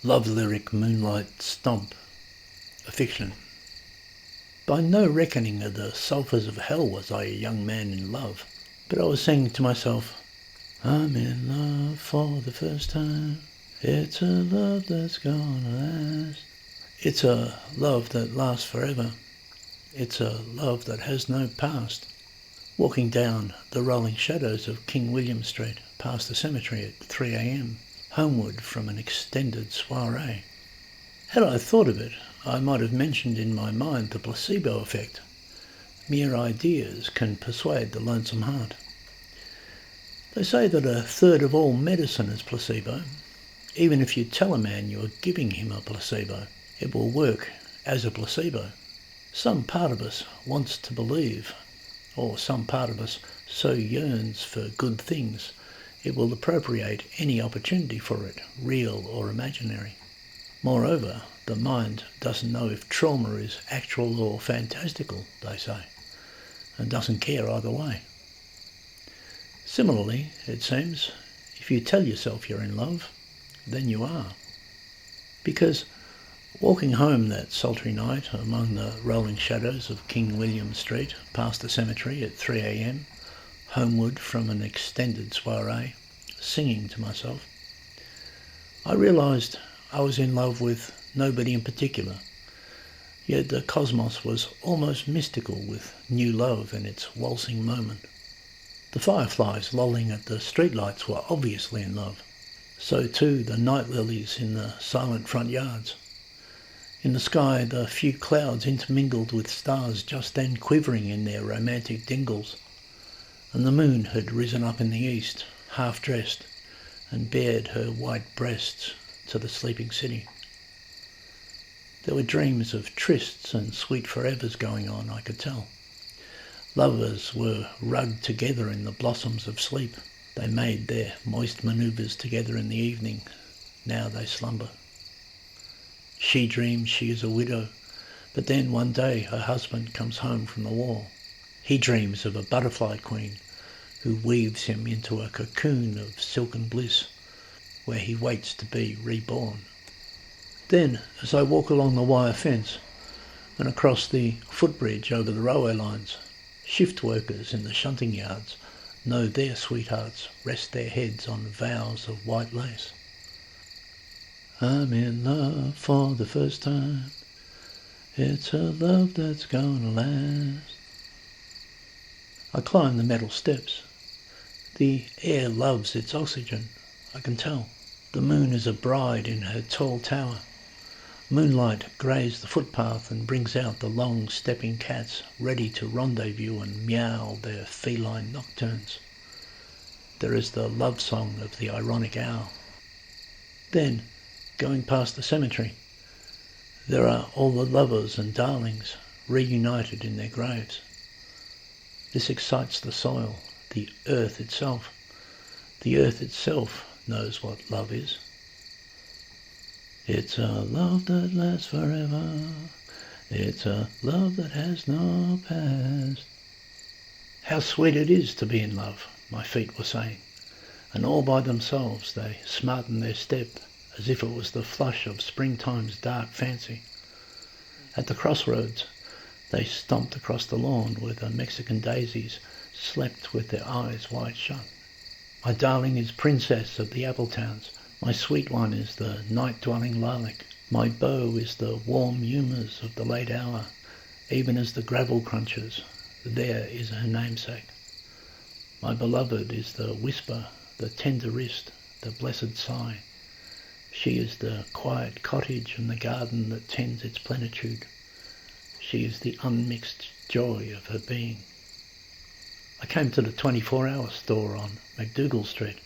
Lovelyric, Moonlight, Stomp, a fiction. By no reckoning of the sulphurs of hell was I a young man in love, but I was singing to myself, I'm in love for the first time, it's a love that's gonna last. It's a love that lasts forever, it's a love that has no past. Walking down the rolling shadows of King William Street, past the cemetery at 3 a.m, homeward from an extended soiree. Had I thought of it, I might have mentioned in my mind the placebo effect. Mere ideas can persuade the lonesome heart. They say that a third of all medicine is placebo. Even if you tell a man you are giving him a placebo, it will work as a placebo. Some part of us wants to believe, or some part of us so yearns for good things, it will appropriate any opportunity for it, real or imaginary. Moreover, the mind doesn't know if trauma is actual or fantastical, they say, and doesn't care either way. Similarly, it seems, if you tell yourself you're in love, then you are. Because walking home that sultry night among the rolling shadows of King William Street, past the cemetery at 3 a.m, homeward from an extended soiree, singing to myself, I realised I was in love with nobody in particular, yet the cosmos was almost mystical with new love in its waltzing moment. The fireflies lolling at the streetlights were obviously in love, so too the night lilies in the silent front yards. In the sky the few clouds intermingled with stars just then quivering in their romantic dingles, and the moon had risen up in the east, half dressed, and bared her white breasts to the sleeping city. There were dreams of trysts and sweet forevers going on, I could tell. Lovers were rugged together in the blossoms of sleep. They made their moist manoeuvres together in the evening. Now they slumber. She dreams she is a widow, but then one day her husband comes home from the war. He dreams of a butterfly queen who weaves him into a cocoon of silken bliss, where he waits to be reborn. Then, as I walk along the wire fence and across the footbridge over the railway lines, shift workers in the shunting yards know their sweethearts rest their heads on vows of white lace. I'm in love for the first time, it's a love that's gonna last. I climb the metal steps. The air loves its oxygen, I can tell. The moon is a bride in her tall tower. Moonlight greys the footpath and brings out the long stepping cats ready to rendezvous and meow their feline nocturnes. There is the love song of the ironic owl. Then, going past the cemetery, there are all the lovers and darlings reunited in their graves. This excites the soil, the earth itself. The earth itself knows what love is. It's a love that lasts forever. It's a love that has no past. How sweet it is to be in love, my feet were saying, and all by themselves they smartened their step as if it was the flush of springtime's dark fancy. At the crossroads they stomped across the lawn where the Mexican daisies slept with their eyes wide shut. My darling is princess of the apple towns. My sweet one is the night-dwelling lilac. My beau is the warm humours of the late hour, even as the gravel crunches. There is her namesake. My beloved is the whisper, the tender wrist, the blessed sigh. She is the quiet cottage and the garden that tends its plenitude. She is the unmixed joy of her being. I came to the 24-hour store on MacDougall Street.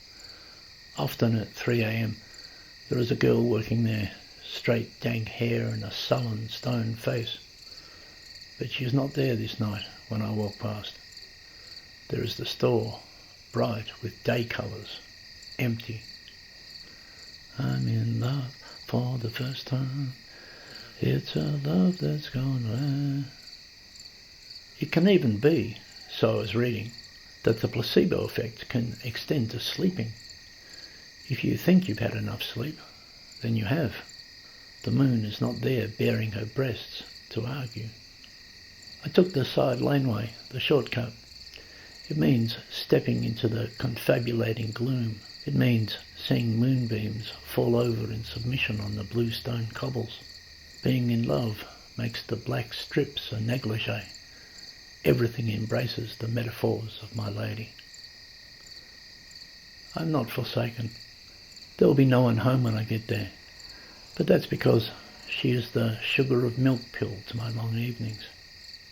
Often at 3 a.m, there is a girl working there, straight dank hair and a sullen stone face. But she is not there this night when I walk past. There is the store, bright with day colours, empty. I'm in love for the first time. It's a love that's gonna last. It can even be, so I was reading, that the placebo effect can extend to sleeping. If you think you've had enough sleep, then you have. The moon is not there baring her breasts to argue. I took the side laneway, the shortcut. It means stepping into the confabulating gloom. It means seeing moonbeams fall over in submission on the blue stone cobbles. Being in love makes the black strips a negligee. Everything embraces the metaphors of my lady. I'm not forsaken. There will be no one home when I get there. But that's because she is the sugar of milk pill to my long evenings.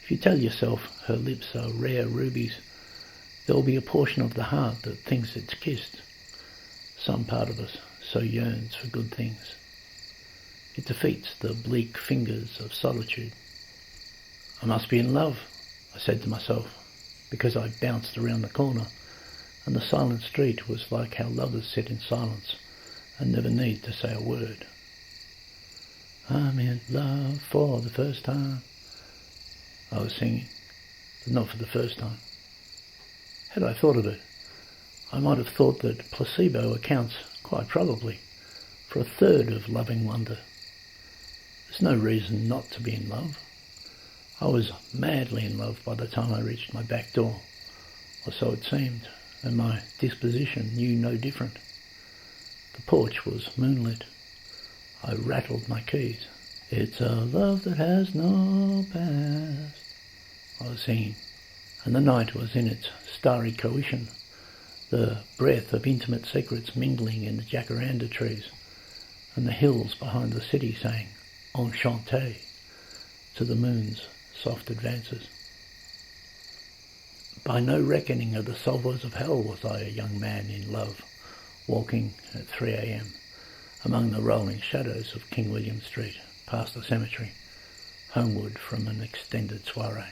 If you tell yourself her lips are rare rubies, there will be a portion of the heart that thinks it's kissed. Some part of us so yearns for good things. It defeats the bleak fingers of solitude. I must be in love, I said to myself, because I bounced around the corner, and the silent street was like how lovers sit in silence and never need to say a word. I'm in love for the first time, I was singing, but not for the first time. Had I thought of it, I might have thought that placebo accounts, quite probably, for a third of loving wonder. There's no reason not to be in love. I was madly in love by the time I reached my back door, or so it seemed, and my disposition knew no different. The porch was moonlit. I rattled my keys. It's a love that has no past, I was singing, and the night was in its starry coition, the breath of intimate secrets mingling in the jacaranda trees, and the hills behind the city saying enchanté to the moon's soft advances. By no reckoning of the salvos of hell was I a young man in love, walking at 3 a.m. among the rolling shadows of King William Street, past the cemetery, homeward from an extended soiree.